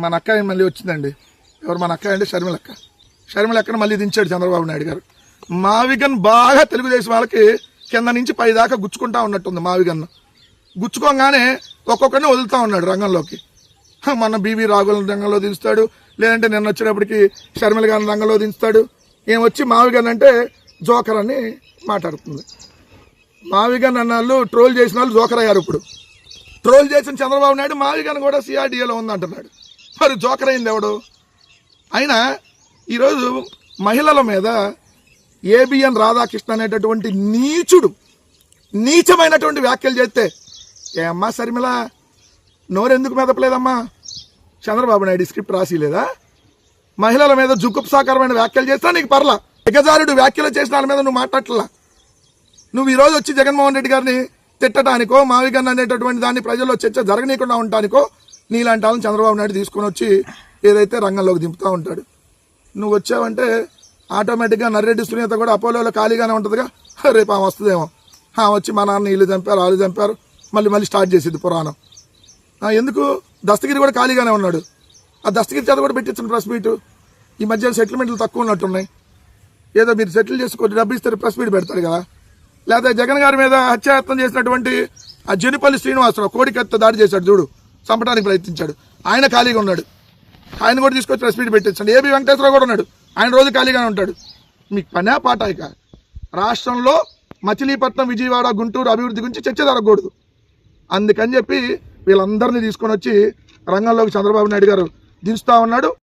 మన అక్కయ్య మళ్ళీ వచ్చిందండి. ఎవరు మన అక్కయ్య అంటే షర్మిలక్కను మళ్ళీ దించాడు చంద్రబాబు నాయుడు గారు. మావిగన్ బాగా తెలుగుదేశం వాళ్ళకి కింద నుంచి పై దాకా గుచ్చుకుంటా ఉన్నట్టుంది. మావిగన్ను గుచ్చుకోగానే ఒక్కొక్కరిని వదులుతూ ఉన్నాడు రంగంలోకి. మొన్న బీవీ రాఘులను రంగంలో దించుతాడు, లేదంటే నిన్న వచ్చేటప్పటికి షర్మిల గారిని రంగంలో దించుతాడు. ఏమొచ్చి మావిగన్ అంటే జోకర్ అని మాట్లాడుతుంది. మావిగన్ అన్నాళ్ళు ట్రోల్ చేసిన వాళ్ళు జోకర్ అయ్యారు. ఇప్పుడు ట్రోల్ చేసిన చంద్రబాబు నాయుడు మావిగన్ కూడా సిఆర్డీఏలో ఉందంటున్నాడు. మరి జోకర్ అయింది ఎవడు? అయినా ఈరోజు మహిళల మీద ఏబిఎన్ రాధాకృష్ణ అనేటటువంటి నీచమైనటువంటి వ్యాఖ్యలు చేస్తే ఏమ్మా షర్మిల నోరెందుకు మెదపలేదమ్మా? చంద్రబాబు నాయుడు స్క్రిప్ట్ రాసిలేదా? మహిళల మీద జుగుప్సాకరమైన వ్యాఖ్యలు చేస్తా నీకు పర్లా. దిగజారుడు వ్యాఖ్యలు చేసిన వాళ్ళ మీద నువ్వు మాట్లాడట్లా. నువ్వు ఈరోజు వచ్చి జగన్మోహన్ రెడ్డి గారిని తిట్టడానికో, మావిగన్ అనేటటువంటి దాన్ని ప్రజల్లో చర్చ జరగనీయకుండా ఉండటానికో నీలాంటి వాళ్ళని చంద్రబాబు నాయుడు తీసుకొని వచ్చి ఏదైతే రంగంలోకి దింపుతూ ఉంటాడు. నువ్వు వచ్చావంటే ఆటోమేటిక్గా నర్రెడ్డి సునీత కూడా అపోలోలో ఖాళీగానే ఉంటుందిగా. రేపు ఆమె వస్తుందేమో, వచ్చి మా నాన్న వీళ్ళు చంపారు వాళ్ళు చంపారు మళ్ళీ స్టార్ట్ చేసేది పురాణం. ఎందుకు? దస్తగిరి కూడా ఖాళీగానే ఉన్నాడు. ఆ దస్తగిరి చేత కూడా పెట్టించిన ప్రెస్ మీట్. ఈ మధ్య సెటిల్మెంట్లు తక్కువ ఉన్నట్టున్నాయి. ఏదో మీరు సెటిల్ చేసుకొని డబ్బు ఇస్తే ప్రెస్ మీట్ పెడతాడు కదా. లేదా జగన్ గారి మీద హత్యాయత్నం చేసినటువంటి ఆ జనిపల్లి శ్రీనివాసరావు కోడికత్త దాడి చేశాడు చూడు, చంపడానికి ప్రయత్నించాడు. ఆయన ఖాళీగా ఉన్నాడు. ఆయన కూడా తీసుకొచ్చి ప్రెస్ మీట్ పెట్టించండి. ఏబి వెంకటేశ్వరరావు కూడా ఉన్నాడు. ఆయన రోజు ఖాళీగానే ఉంటాడు. మీకు పనే పాట ఇక రాష్ట్రంలో మచిలీపట్నం, విజయవాడ, గుంటూరు అభివృద్ధి గురించి చర్చ జరగకూడదు. అందుకని చెప్పి వీళ్ళందరినీ తీసుకొని వచ్చి రంగంలోకి చంద్రబాబు నాయుడు గారు దించుతా ఉన్నాడు.